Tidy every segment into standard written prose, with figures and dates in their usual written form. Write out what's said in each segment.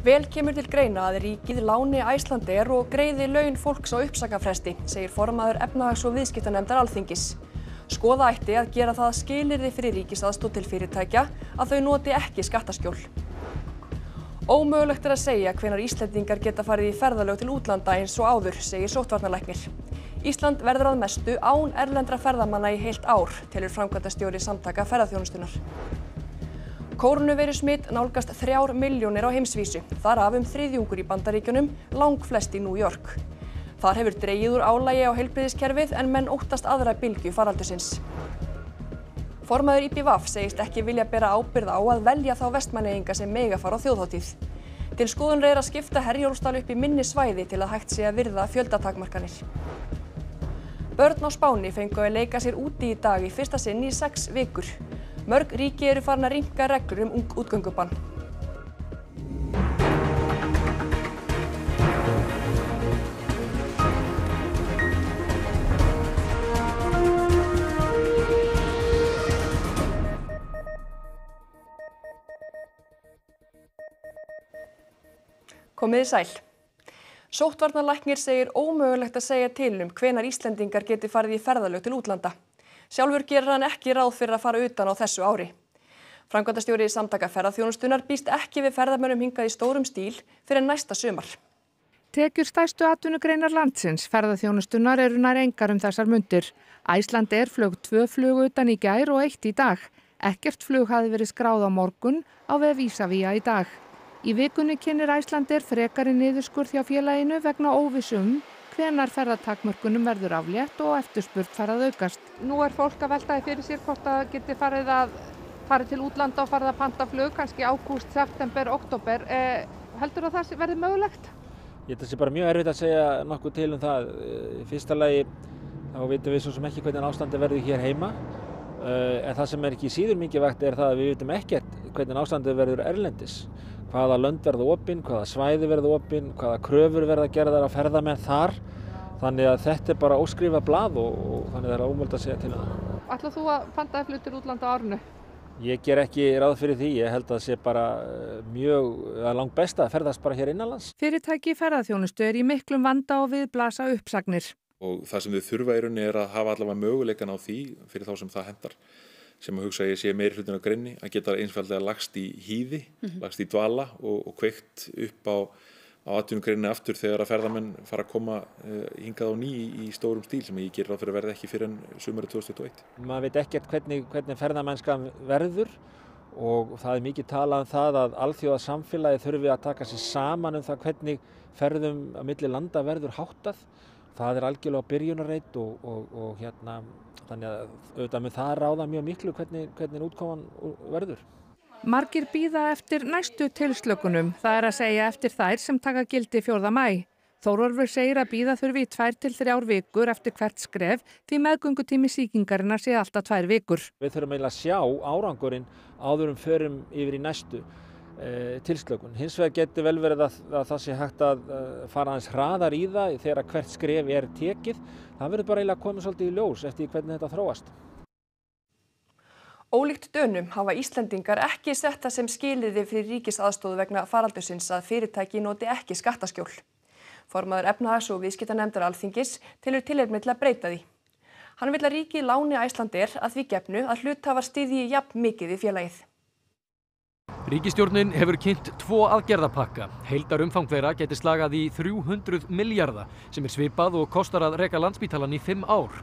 Vel kemur til greina að ríkið láni Icelandair og greiði laun fólks á uppsagnarfresti, segir formaður efnahags- og viðskiptanefndar Alþingis. Skoða ætti að gera það skilyrði fyrir ríkisaðstoð til fyrirtækja að þau noti ekki skattaskjól. Ómögulegt er að segja hvenær Íslendingar geta farið í ferðalög til útlanda eins og áður, segir sóttvarnalæknir. Ísland verður að mestu án erlendra ferðamanna í heilt ár, telur framkvæmdastjóri Samtaka ferðaþjónustunnar. Kórónuveirusmit nálgast 3 milljónir á heimsvísu, þar af þriðjungur í Bandaríkjunum, langflest í New York. Þar hefur dregið úr álagi á heilbrigðiskerfið en menn óttast aðra bylgju faraldursins. Formaður IPVAF segist ekki vilja bera ábyrgð á að velja þá Vestmannaeyinga sem mega fara á þjóðhátíð. Til skoðunar er að skipta Herjólfsdal upp í minni svæði til að hægt sé að virða fjöldatakmarkanir. Börn á Spáni fengu að leika sér úti í dag í fyrsta sinn í 6 vikur. Mörg ríki eru farin að rýmka reglur útgöngubann. Komiði sæl. Sóttvarnalæknir segir ómögulegt að segja til hvenær Íslendingar geti farið í ferðalög til útlanda. Sjálfur gerir hann ekki ráð fyrir að fara utan á þessu ári. Framkvæmdastjóri Samtaka ferðaþjónustunnar býst ekki við ferðamönnum hingað í stórum stíl fyrir næsta sumar. Tekjur stærstu atvinnugreinar landsins, ferðaþjónustunnar, eru nær engar þessar mundir. Icelandair flög 2 flug utan í gær og 1 í dag. Ekkert flug hafði verið skráð á morgun á vef Isavia í dag. Í vikunni kynnir Icelandair frekari niðurskurð hjá félaginu vegna óvissu hvenær ferðatakmörkunum verður aflétt og eftirspurn fari að aukast. Nú er fólk að velta fyrir sér hvort það geti farið til útlanda og farið að panta flug, kannski ágúst, september, október. Heldur að það verði mögulegt? Ég held að það sé bara mjög erfitt að segja nokkuð til það. Í fyrsta lagi þá vitum við svo sem ekki hvernig ástandið verður hér heima. En það sem er ekki síður mikilvægt er það að við vitum ekkert hvernig ástandið verður erlendis. Hvaða lönd verða opin, hvaða svæði verða opin, hvaða kröfur verða gerðar á ferðamenn þar. Þannig að þetta er bara óskrifað blað og þannig að það er ómögulegt að segja til það. Ætlar þú að panta flug til útlanda á árinu? Ég ger ekki ráð fyrir því. Ég held að það sé bara langbest að ferðast bara hér innanlands. Fyrirtæki ferðaþjónustu er í miklum vanda og við blasa uppsagnir. Og það sem þau þurfa í rauninni er að hafa allavega möguleikan á því fyrir þá sem það hentar. Sem að hugsa ég sé meiri hlutin á grunni, að geta einfaldlega lagst í hýði, lagst í dvala og kveikt upp á atvinnugreinni aftur þegar að ferðamenn fara að koma hingað á ný í stórum stíl sem ég gerir ráð fyrir að verða ekki fyrir en sumarið 2021. Maður veit ekkert hvernig ferðamennskan verður og það er mikið talað það að alþjóðasamfélagið þurfi að taka sig saman það hvernig ferðum á milli landa verður háttað. Það er algjörlega á byrjunarreit og þannig að auðvitað með það ráða mjög miklu hvernig útkoman verður. Margir bíða eftir næstu tilslökunum, það er að segja eftir þær sem taka gildi 4. maí. Þórólfur segir að bíða þurfi í 2 til 3 vikur eftir hvert skref því meðgöngutími sýkingarinnar sé alltaf 2 vikur. Við þurfum eiginlega að sjá árangurinn áður förum yfir í næstu tilslökun. Hins vegar getur vel verið að það sé hægt að fara aðeins hraðar í það þegar hvert skref er tekið. Það verður bara eiginlega komið svolítið í ljós eftir hvernig þetta þróast. Ólíkt Dönum hafa Íslendingar ekki sett það sem skilyrði fyrir ríkisaðstoð vegna faraldursins að fyrirtæki noti ekki skattaskjól. Formaður efnahags- og viðskiptanefndar Alþingis telur tilefni til að breyta því. Hann vill að ríkið láni Icelandair að því gefnu að hluthafar styðji jafn mikið í félagið. Ríkisstjórnin hefur kynnt 2 aðgerðapakka. Heildarumfang þeirra geti slagað í 300 milljarða sem er svipað og kostar að reka Landspítalann í 5 ár.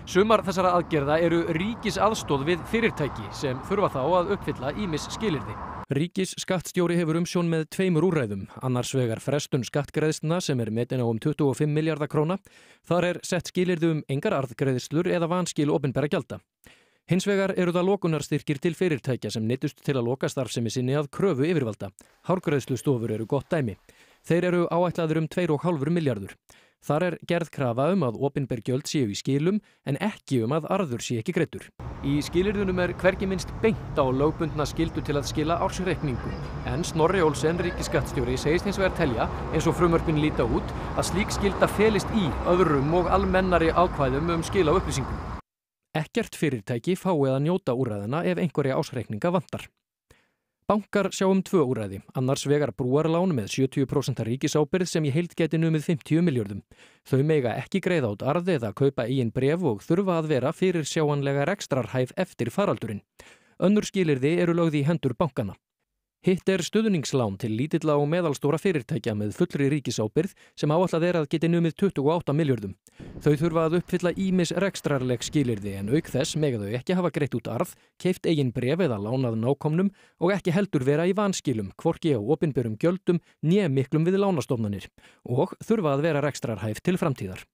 Sumar þessara aðgerða eru ríkisaðstoð við fyrirtæki sem þurfa þá að uppfylla ýmis skilyrði. Ríkisskattstjóri hefur umsjón með 2 úrræðum, annars vegar frestun skattgreiðslna sem er metin á 25 milljarða króna. Þar er sett skilyrði engar arðgreiðslur eða vanskil opinberra gjalda. Hins vegar eru það lokunarstyrkir til fyrirtækja sem neyddust til að loka starfsemi sinni að kröfu yfirvalda. Hárgreiðslustofur eru gott dæmi. Þeir eru áætlaðir 2,5 milljarður. Þar er gerð krafa að opinber gjöld séu í skilum en ekki að arður sé ekki greiddur. Í skilyrðunum er hvergi minnst beint á lögbundna skyldu til að skila ársreikningum. En Snorri Olsen, ríkisskattstjóri, segist hins vegar telja, eins og frumvörpin líta út, að slík skylda felist í öðrum og almennari ákvæðum skil á upplýsingum. Ekkert fyrirtæki fái að njóta úrræðanna ef einhverja ársreikninga vantar. Bankar sjá um 2 úrræði, annars vegar brúarlán með 70% ríkisábyrgð sem í heild gæti numið 50 milljörðum. Þau mega ekki greiða út arð eða kaupa eigin bréf og þurfa að vera fyrir sjáanlega rekstrarhæf eftir faraldurinn. Önnur skilyrði eru lögð í hendur bankana. Hitt stuðningslán til lítilla og meðalstóra fyrirtækja með fullri ríkisábyrgð sem áætlað að geti numið 28 milljörðum. Þau þurfa að uppfylla ýmis rekstrarleg skilyrði en auk þess mega þau ekki hafa greitt út arð, keypt eigin bréf eða lánað nákomnum og ekki heldur vera í vanskilum, hvorki á opinberum gjöldum né miklum við lánastofnanir og þurfa að vera rekstrarhæf til framtíðar.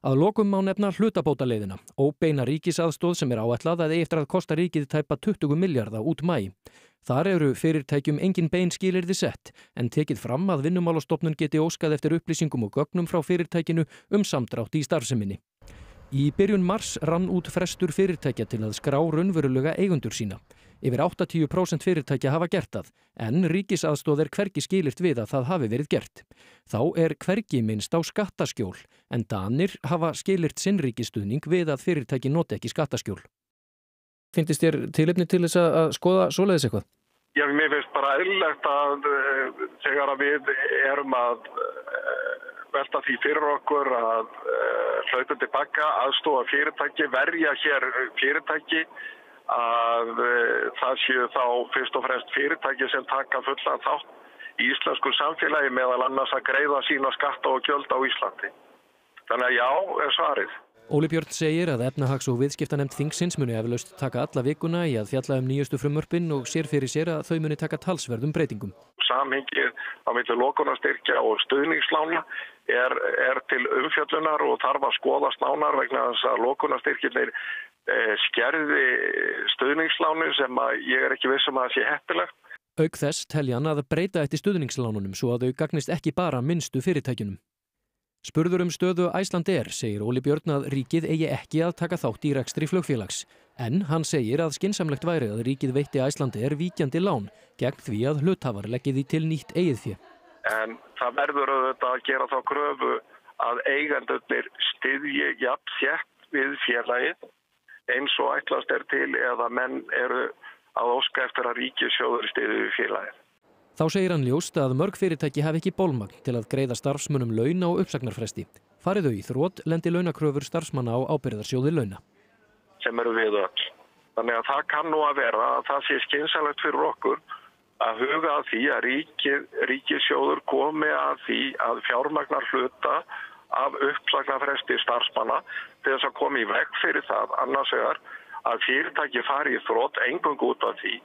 Að lokum má nefna hlutabótaleiðina, óbeina ríkisaðstoð sem áætlað að eigi eftir að kosta ríkið tæpa 20 milljarða út maí. Þar eru fyrirtækjum engin bein skilyrði sett, en tekið fram að Vinnumálastofnun geti óskað eftir upplýsingum og gögnum frá fyrirtækinu samdrátt í starfseminni. Í byrjun mars rann út frestur fyrirtækja til að skrá raunverulega eigendur sína. Yfir 80% fyrirtækja hafa gert það, en ríkisaðstoð hvergi skilyrt við að það hafi verið gert. Þá hvergi minnst á skattaskjól, en Danir hafa skilyrt sinn ríkisstuðning við að fyrirtæki noti ekki skattaskjól. Finnst þér tilefni til þess að skoða svoleiðis eitthvað? Já, mér finnst bara eðlilegt að þegar við erum að velta því fyrir okkur að hlaupa tilbaka, aðstoða fyrirtæki, verja hér fyrirtæki, að það séu þá fyrst og fremst fyrirtæki sem taka fullan þátt í íslensku samfélagi meðal annars að greiða sína skatta og gjöld á Íslandi. Þannig að já, svarið. Óli Björn segir að efnahags- og viðskiptanefnd þingsins muni eflaust taka alla vikuna í að fjalla nýjustu frumvörpin og sér fyrir sér að þau muni taka talsverðum breytingum. Samhengið á milli lokunarstyrkja og stuðningslána er til umfjöllunar og þarf að skoðast nánar vegna þess að lokunarstyrkirnir skerði stuðningslánu sem ég ekki viss að sé heppilegt. Auk þess telja hann að breyta eftir stuðningslánunum svo að þau gagnist ekki bara minnstu fyrirtækjunum. Spurður stöðu Icelandair segir Óli Björn að ríkið eigi ekki að taka þátt í rekstri flugfélags. En hann segir að skynsamlegt væri að ríkið veitti Icelandair víkjandi lán gegn því að hluthafar leggi því til nýtt eigið fé. En það verður auðvitað að gera þá kröfu að eigendurnir styðji jafn þétt við félagið eins og ætlast til eða menn eru að óska eftir að ríkissjóður styðji við félagið. Þá segir hann ljóst að mörg fyrirtæki hafi ekki bolmagn til að greiða starfsmönnum laun á uppsagnarfresti. Fari þau í þrot lendi launakröfur starfsmanna á ábyrgðarsjóði launa. Sem eru við öll. Þannig að það kann nú að vera að það sé skynsamlegt fyrir okkur að huga að því að ríkissjóður komi að því að fjármagnar hluta af uppsagnarfresti starfsmanna til þess að koma í veg fyrir það annars vegar að fyrirtæki fari í þrot eingöngu út af því.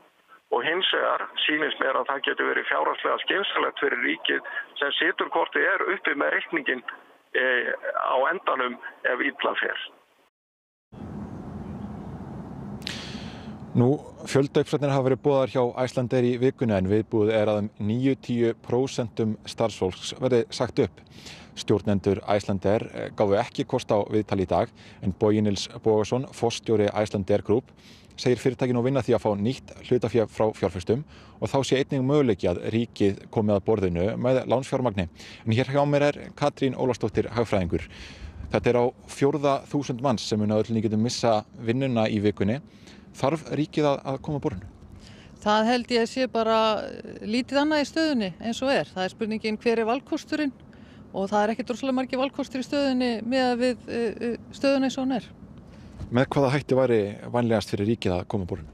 Og hins vegar sýnist mér að það getur verið fjárhagslega skynsamlegt fyrir ríkið sem situr hvort uppi með reikningin á endanum ef illa fer. Nú, fjöldauppsagnir hafa verið boðaðar hjá Icelandair í vikunni en viðbúið að 90% starfsfólks verði sagt upp. Stjórnendur Icelandair gáfu ekki kost á viðtali í dag en Bogi Nils Bogason, forstjóri Icelandair Group, segir fyrirtækinu að vinna því að fá nýtt hlutafé frá fjárfestum og þá sé einnig möguleiki að ríkið komi að borðinu með lánsfjármagni. En hér hjá mér Katrín Ólafsdóttir hagfræðingur. Þetta á 4.000 manns sem munu að öll getum missa vinnuna í vikunni. Þarf ríkið að koma að borðinu? Það held ég að sé bara lítið annað í stöðunni eins og er. Það spurningin hver valkosturinn og það ekkert rosalega margir valkostur í stöðunni með við stöðunni eins og hún er. Með hvaða hætti væri vænlegast fyrir ríkið að koma að borðinu?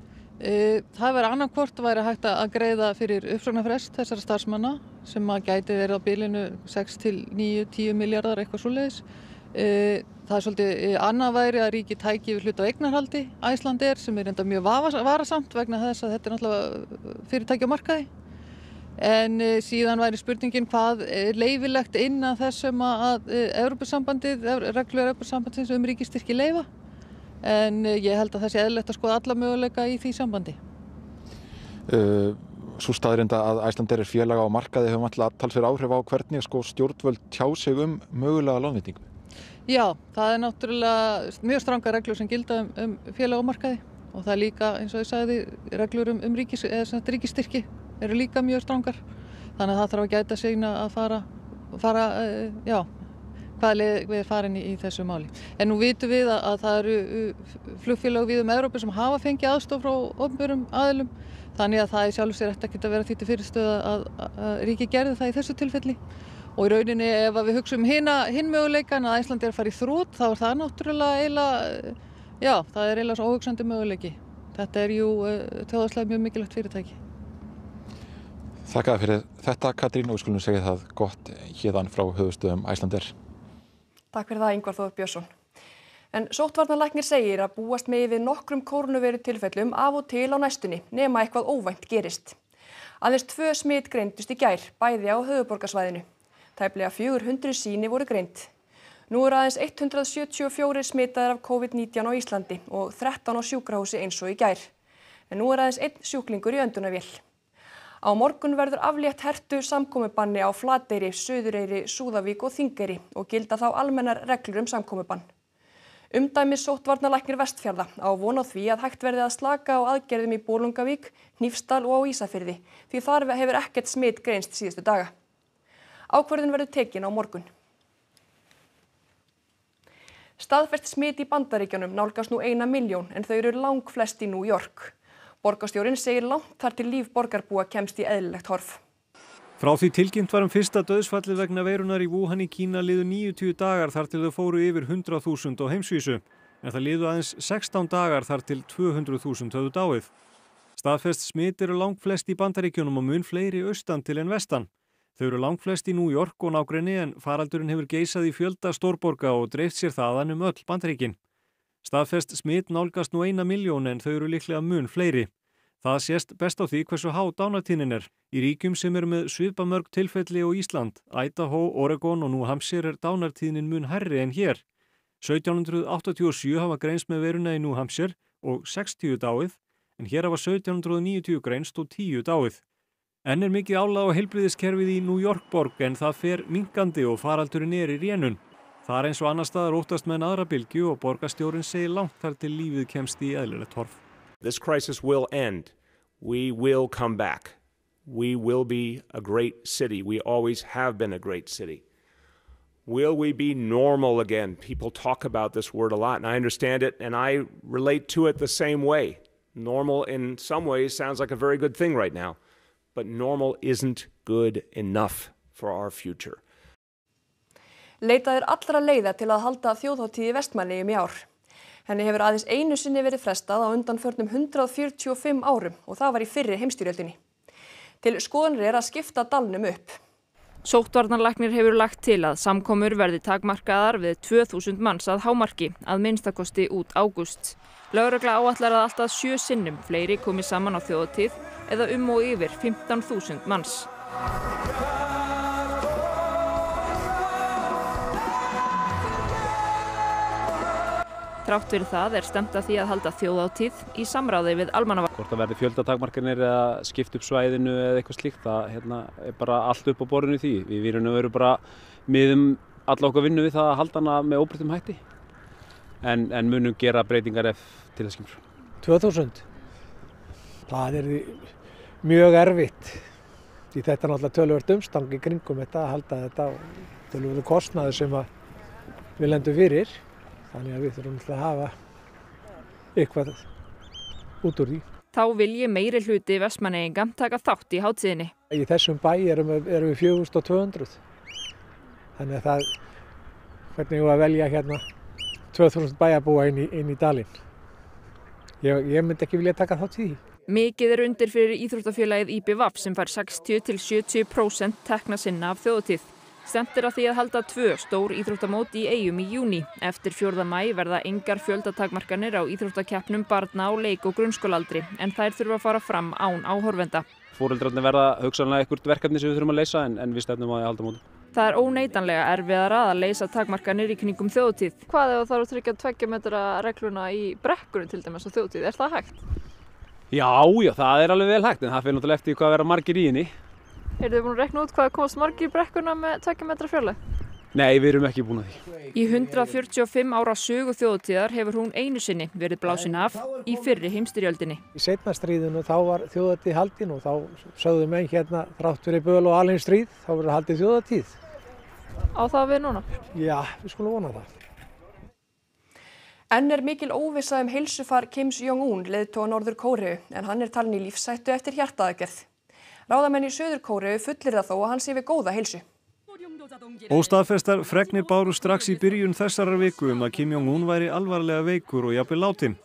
Það væri annarkvort væri hægt að greiða fyrir uppsagnarfrest þessara starfsmanna sem að gæti verið á bilinu 6 til 9-10 milljarðar eitthvað svoleiðis. Það svolítið annað væri að ríkið tæki við hlut á eignarhaldi Icelandair sem enda mjög varasamt vegna þess að þetta er náttúrulega fyrirtæki á markaði. En síðan væri spurningin hvað leyfilegt innan þessum að Evrópusambandið, reglur Evrópusambandsins ríkisstyrki leyfa. En ég held að það sé eðlilegt að skoða alla möguleika í því sambandi. Sú staðreynd að Icelandair félag á markaði hefur alltaf talsverð áhrif á hvernig stjórnvöld tjá sig mögulega lánveitingu. Já, það er náttúrulega mjög strangar reglur sem gilda félag á markaði og það er líka, eins og ég sagði, reglur ríkisstyrki eru líka mjög strangar. Þannig að það þarf að gæta sig að fara hvaða leið við farin í þessu máli. En nú vitum við að það eru flugfélög víða Evrópu sem hafa fengið aðstoð frá opinberum aðilum, þannig að það í sjálfu sér ekki að vera því til fyrirstöðu að ríkið gerði það í þessu tilfelli. Og í rauninni ef við hugsaum hinn möguleikann að Icelandair er að fara í þrot, þá er það náttúrulega það er eiginlega svo óhugsandi möguleiki. Þetta er jú þjóðhagslega mjög mikilvægt fyrirtæki. Þakka fyrir þetta, Katrín, og við skulum segja það gott héðan frá höfuðstöðum Icelandair. Takk fyrir það, Ingvar Þór Björnsson. En sóttvarnalæknir segir að búast megi við nokkrum kórónuveirutilfellum af og til á næstunni, nema eitthvað óvænt gerist. Aðeins 2 smit greindust í gær, bæði á höfuðborgarsvæðinu. Tæplega 400 sýni voru greind. Nú eru aðeins 174 smitaðir af COVID-19 á Íslandi og 13 á sjúkrahúsi eins og í gær. En nú er aðeins 1 sjúklingur í öndunarvél. Á morgun verður aflétt hertu samkomubanni á Flateyri, Suðureyri, Súðavík og Þingeyri og gilda þá almennar reglur samkomubann. Umdæmis sóttvarnalæknir Vestfjarða á von á því að hægt verði að slaka á aðgerðum í Bolungarvík, Hnífsdal og á Ísafirði, því þar hefur ekkert smit greinst síðustu daga. Ákvörðun verður tekin á morgun. Staðfest smit í Bandaríkjunum nálgast nú 1 milljón en þau eru langflest í New York. Borgarstjórinn segir langt þar til líf borgarbúa kemst í eðlilegt horf. Frá því tilkynnt var fyrsta dauðsfallið vegna veirunnar í Wuhan í Kína liðu 90 dagar þar til þau fóru yfir 100.000 á heimsvísu, en það liðu aðeins 16 dagar þar til 200.000 höfðu dáið. Staðfest smit eru langflest í Bandaríkjunum og mun fleiri austan til en vestan. Þau eru langflest í New York og nágrenni en faraldurinn hefur geisað í fjölda stórborga og dreift sér þaðan öll Bandaríkin. Staðfest smit nálgast nú 1 milljón en þau eru líklega mun fleiri. Það sést best á því hversu há dánartíðnin er. Í ríkjum sem eru með svipamörg tilfelli og Ísland, Idaho, Oregon og New Hampshire dánartíðnin mun hærri en hér. 1787 hafa greinst með veiruna í New Hampshire og 60 dáið, en hér hafa 1790 greinst og 10 dáið. Enn er mikið álag á heilbrigðiskerfið í New York borg en það fer minnkandi og faraldurinn er í rénun. Það er eins og annar staðar óttast með aðra bylgju og borgarstjórinn segir langt þar til lífið kemst í eðlilegt horf. This crisis will end. We will come back. We will be a great city. We always have been a great city. Will we be normal again? People talk about this word a lot and I understand it and I relate to it the same way. Normal in some ways sounds like a very good thing right now. But normal isn't good enough for our future. Leitað allra leiða til að halda þjóðhátíð í Vestmannaeyjum í ár. Henni hefur aðeins einu sinni verið frestað á undanförnum 145 árum og það var í fyrri heimsstyrjöldinni. Til skoðunar að skipta dalnum upp. Sóttvarnalæknir hefur lagt til að samkomur verði takmarkaðar við 2000 manns að hámarki að minnstakosti út ágúst. Lögregla áætlar að allt að 7 sinnum fleiri komi saman á þjóðhátíð eða og yfir 15.000 manns. Þrátt fyrir það er stefnt að því að halda þjóðhátíð í samráði við almannavarnir. Hvort það verði fjöldatakmarkanir eða skipt upp svæðinu eða eitthvað slíkt, það er bara allt upp á borðinu í því. Við verum bara miðum alla okkar vinnu við það að halda hana með óbreyttum hætti. En munum gera breytingar til þess kemur. 2000. Það er mjög erfitt. Því þetta er náttúrulega töluvert umstang í kringum þetta að halda þetta og töluvert kostnaður sem við lendum fyrir. Þannig að við þurfum að hafa eitthvað út úr því. Þá vilji meiri hluti Vestmannaeyinga taka þátt í hátíðinni. Í þessum bæ erum við 4200. Þannig að hvernig við að velja hérna 2000 bæjarbúa inn í dalinn. Ég myndi ekki vilja taka þátt í því. Mikið er undir fyrir íþróttafélagið IBVAF sem fær 60–70% tekna sinna af þjóðhátíð. Stefnt er að því að halda 2 stór íþróttamót í Eyjum í júní. Eftir 4. maí verða engar fjöldatakmarkanir á íþróttakeppnum barna á leik- og grunnskólaaldri en þær þurfa að fara fram án áhorfenda. Foreldrarnir verða hugsanlega eitthvað verkefni sem við þurfum að leysa en við stefnum að halda móti. Það er óneitanlega erfiðara að leysa takmarkanir í kringum þjóðhátíð. Hvað ef það þarf að tryggja 2 metra regluna í brekkunni til dæmis á þjóðhátíð? Er það hægt? Já, það er alveg vel hægt en það fer náttúrulega eftir hvað vera margir í henni. Eru þið búin að rekna út hvað komast margir í brekkuna með 2 metra fjarlægð? Nei, við erum ekki búin að því. Í 145 ára sögu þjóðhátíðar hefur hún einu sinni verið blásin af í fyrri heimsstyrjöldinni. Í seinna stríðinu þá var þjóðhátíð haldin og þá sögðu menn hérna þrátt fyrir böl og alheimsstríð þá verður haldið þjóðhátíð. Á það við núna? Já, við skulum vona það. Enn mikil óvissa heilsufar Kims Jong-un, leiðtoga Norður-Kóreu, en hann talinn í lífshættu eftir hjartaaðgerð. Ráðamenn í Suður-Kóreu fullyrða þó að hann sé við góða heilsu. Óstaðfestar fregnir báru strax í byrjun þessarar viku að Kim Jong-un væri alvarlega veikur og jafnvel látinn.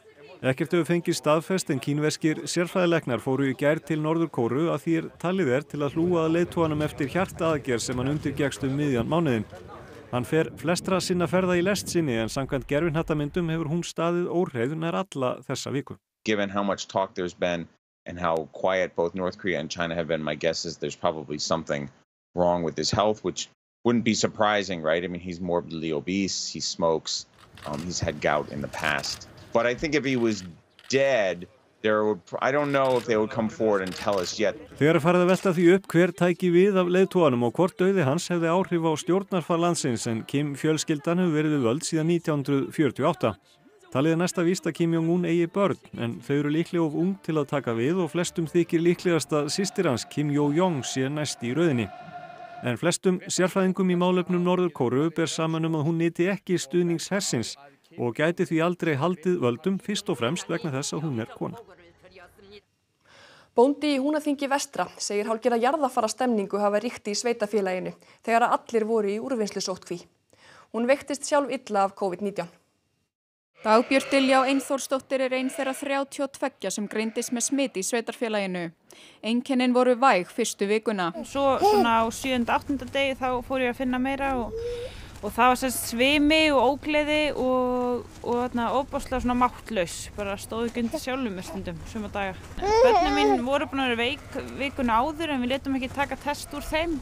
Ekkert hefur fengið staðfest en kínverskir sérfræðilæknar fóru í gær til Norður-Kóreu að því talið til að hlúa að leiðtoganum eftir hjartaaðgerð sem hann undirgekkst miðjan mánuðinn. Hann fer flestra sinna ferða í lest sinni en samkvæmt gervihnattamyndum hefur hún staðið óhreyð nær alla þessa viku. Given how much talk there's been and how quiet both North Korea and China have been, my guess is there's probably something wrong with his health, which wouldn't be surprising, right? I mean, he's morbidly obese, he smokes, he's had gout in the past. But I think if he was dead, I don't know if they would come forward and tell us yet. Þegar farið að velta því upp hver tæki við af leiðtoganum og hvort dauði hans hefði áhrif á stjórnarfar landsins en Kim fjölskyldan hefur verið við völd síðan 1948. Talið næsta víst að Kim Jong-un eigi börn en þau eru líklega of ung til að taka við og flestum þykir líklegast að systir hans Kim Yo-jong sé næst í röðinni. En flestum sérfræðingum í málefnum Norður-Kóreu ber saman að hún nyti ekki stuðnings hersins og gæti því aldrei haldið völdum fyrst og fremst vegna þess að hún kona. Bóndi í Húnaþingi vestra segir hálfgerða jarðafara stemningu hafa ríkt í sveitafélaginu þegar allir voru í úrvinnslusóttkví. Hún veiktist sjálf illa af COVID-19. Dagbjört Diljá Einþórsdóttir ein þeirra 32 sem greindist með smit í sveitarfélaginu. Einkennin voru væg fyrstu vikuna. Svo svona á 7. og 8. degi þá fór ég að finna meira og það var svimi og ógleði og ofboðslega svona máttlaus, bara stóð ekki undir sjálfum stundum suma daga. Börnin mín voru búin að vera veik vikuna áður en við létum ekki taka test úr þeim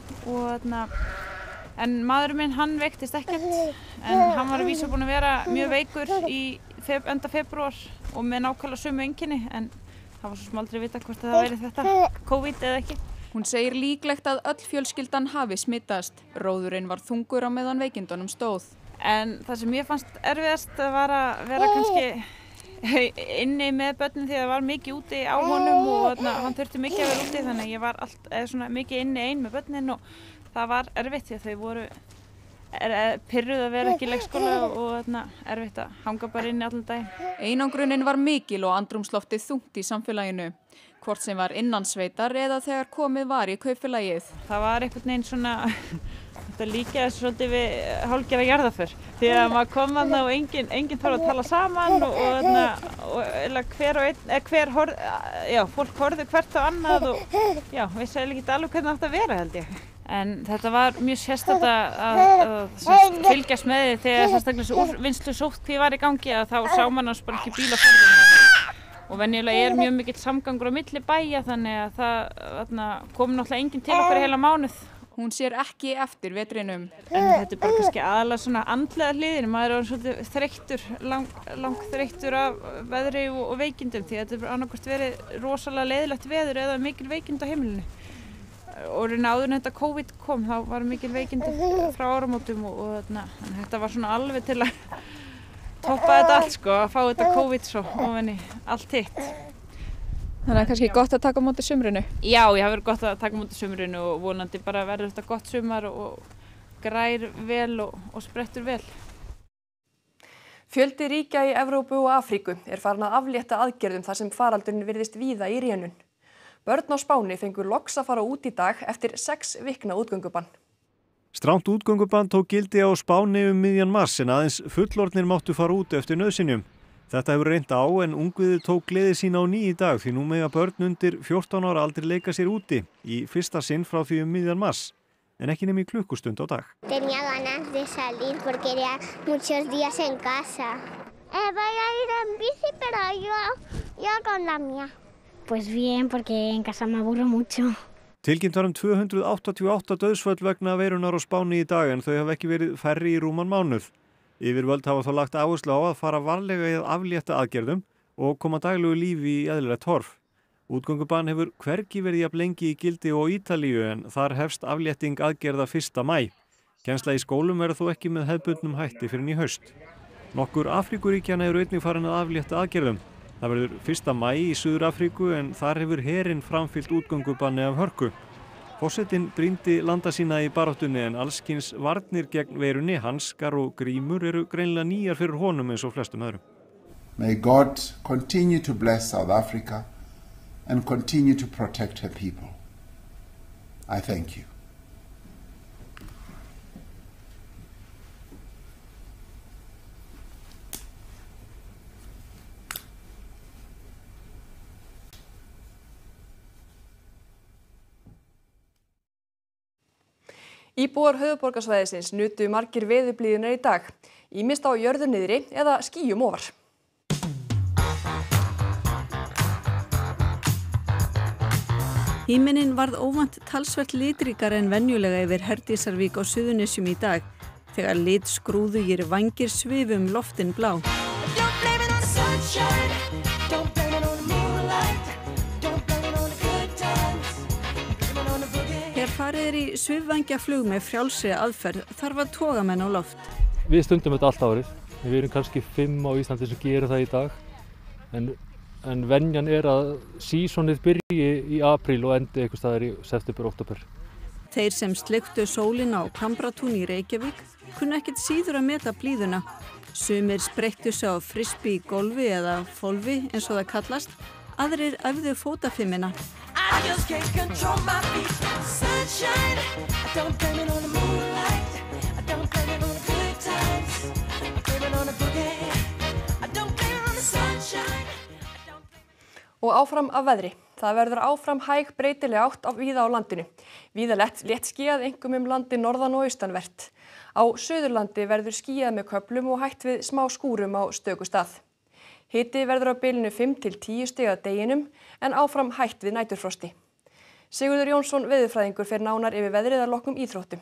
en maðurinn minn hann veiktist ekkert en hann var að vísa búin að vera mjög veikur í enda febrúar og með nákvæmlega sömu einkenni en það var svo sem aldrei vita hvort það væri þetta COVID eða ekki. Hún segir líklegt að öll fjölskyldan hafi smittast. Róðurinn var þungur á meðan veikindunum stóð. En það sem ég fannst erfiðast var að vera kannski inni með börnin því það var mikið úti á honum og hann þurfti mikið að vera úti þannig að ég var mikið inni ein með börnin og það var erfitt því að þau voru pirruð að vera ekki í leikskóla og erfitt að hanga bara inni allan daginn. Einangrunin var mikil og andrúmsloftið þungt í samfélaginu. Hvort sem var innan sveitar eða þegar komið var í kaupfélagið. Það var einhvern veginn svona, þetta líkaði svolítið við hálfgerða jarðarför. Því að maður kom þarna og enginn þorði að tala saman og fólk horfði hvert á annað og vissi ekki alveg hvernig það átti að vera held ég. En þetta var mjög sérstakt að fylgjast með því þegar sérstaklega úrvinnslusóttkví var í gangi að þá sá maður bara ekki bíla forðum. Og venjulega mjög mikill samgangur á milli bæja þannig að það kom náttúrulega enginn til okkar í heila mánuð. Hún sér ekki eftir vetrinum. En þetta bara kannski aðalega svona andlega hliðin. Maður svolítið þreyttur, langþreyttur af veðri og veikindum því þetta annarkvort verið rosalega leiðilegt veður eða mikil veikind á heimilinu. Og áður en þetta COVID kom þá var mikil veikindi frá áramótum og þetta var svona alveg til að toppa þetta allt að fá þetta COVID svo ofan í allt hitt. Þannig að kannski gott að taka á móti sumrinu? Já, það verður gott að taka á móti sumrinu og vonandi bara verður þetta gott sumar og grær vel og sprettur vel. Fjöldi ríkja í Evrópu og Afríku farin að aflétta aðgerðum þar sem faraldurinn virðist víða í rénun. Börn á Spáni fengu loks að fara út í dag eftir 6 vikna útgöngubann. Strangt útgöngubann tók gildi á Spáni miðjan mars en aðeins fullorðnir máttu fara út eftir nauðsynjum. Þetta hefur reynt á en ungviðið tók gleði sína á ný í dag því nú mega börn undir 14 ára aldrei leika sér úti í fyrsta sinn frá því miðjan mars en ekki nema í klukkustund á dag. Tenía ganas de salir porque era muchos días en casa. Voy a ir en bici pero yo con la mía. Pues bien porque en casa me aburro mucho. Tilkynnt var 288 dauðsföll vegna veirunar á Spáni í dag en þau hafa ekki verið færri í rúman mánuð. Yfirvöld hafa þá lagt áherslu á að fara varlega í að aflétta aðgerðum og koma daglegu lífi í eðlilegt horf. Útgöngubann hefur hvergi verið jafn lengi í gildi og Ítalíu en þar hefst aflétting aðgerða 1. maí. Kennsla í skólum verður þó ekki með hefðbundnum hætti fyrr en í haust. Nokkur Afríkuríkjanna einnig farin að aflétta aðgerðum. Það verður 1. maí í Suður-Afríku en þar hefur herinn framfylgt útgöngubanni af hörku. Forsetinn brýndi landa sína í baráttunni en allskyns varnir gegn veirunni, hanskar og grímur eru greinilega nýjar fyrir honum eins og flestum öðrum. May God continue to bless South Africa and continue to protect her people. I thank you. Íbúar höfuðborgarsvæðisins nutu margir veðurblíðunnar í dag, ýmist á jörðu niðri eða skýjum ofar. Himinninn varð óvænt talsvert litríkari en venjulega yfir Herdísarvík á Suðurnesjum í dag, þegar litskrúðugir vængir svifu loftin blá. Þegar farið í svifvængjaflug með frjálsri aðferð þarf að toga menn á loft. Við stundum þetta allt árið. Við erum kannski 5 á Íslandi sem gerir það í dag. En venjan að sísonið byrji í apríl og endi einhvers staðar í september, október. Þeir sem sleiktu sólina á Kambratún í Reykjavík kunna ekkert síður að meta blíðuna. Sumir spreyttu sig á frisbee í golfi eða fólfi eins og það kallast. Aðrir æfðu fótafimmina. Og áfram af veðri. Það verður áfram hæg breytileg átt víða á landinu. Víða létt skýjað einkum landið norðan og austanvert. Á Suðurlandi verður skýjað með köflum og hætt við smá skúrum á stöku stað. Hiti verður á bilinu 5 til 10 stig að deginum en áfram hætt við næturfrosti. Sigurður Jónsson veðurfræðingur fer nánar yfir veðrið að loknum íþróttum.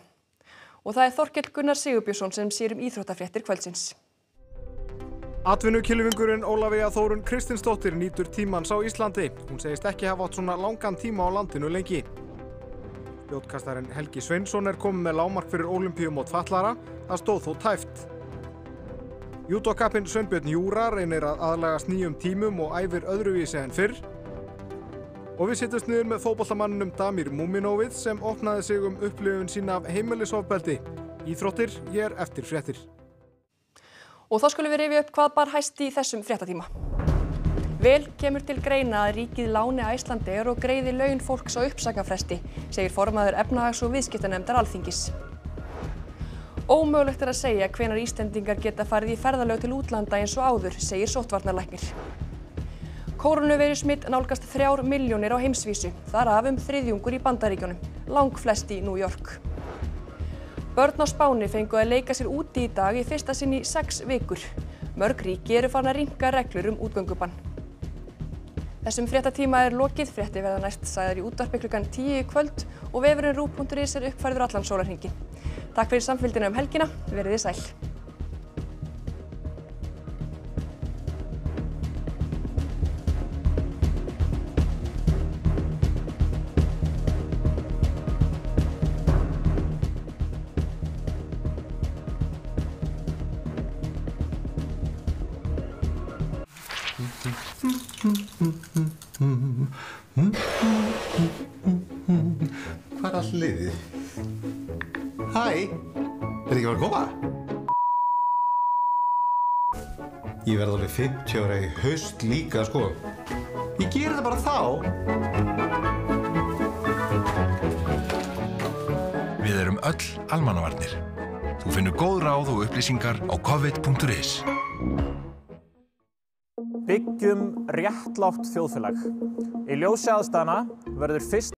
Og það Þorkell Gunnar Sigurbjörnsson sem sér íþróttafréttir kvöldsins. Atvinnukylfingurinn Ólafía Þórunn Kristinsdóttir nýtur tímans á Íslandi. Hún segist ekki hafa átt svona langan tíma á landinu lengi. Spjótkastarinn Helgi Sveinsson kominn með lágmark fyrir Ólympíumót fatlaðra. Það stóð þó tæpt. Júdókappinn Sveinbjörn Júra reynir að aðlagast nýjum tímum og æfir öðruvísi en fyrr. Og við setjumst niður með fótboltamanninum Damir Múminovið sem opnaði sig upplifun sína af heimilisofbeldi. Íþróttir hér eftir fréttir. Og þá skulum við rifja upp hvað bar hæst í þessum fréttatíma. Vel kemur til greina að ríkið láni Icelandair og greiði laun fólks á uppsagnarfresti, segir formaður efnahags- og viðskiptanefndar Alþingis. Ómögulegt að segja hvenær Íslendingar geta farið í ferðalög til útlanda eins og áður, segir sóttvarnalæknir. Kórónuveirusmit nálgast 3 milljónir á heimsvísu, þar af 1/3 í Bandaríkjunum, langflest í New York. Börn á Spáni fengu að leika sér úti í dag í fyrsta sinn í 6 vikur. Mörg ríki eru farin að rýmka reglur útgöngubann. Þessum fréttatíma lokið, fréttir verða næst sagðar í útvarpi klukkan 10 í kvöld og vefurinn ruv.is uppfærður allan sólarhringinn. Takk fyrir samfylgdina helgina, verið þið sæl. Hvað allt liðið? Hæ, ekki að koma? Ég verð alveg 50 ára í haust líka, sko. Ég geri það bara þá. Við erum öll almannavarnir. Þú finnur góð ráð og upplýsingar á covid.is. Byggjum réttlátt þjóðfélag. Í ljósi aðstæðna verður fyrst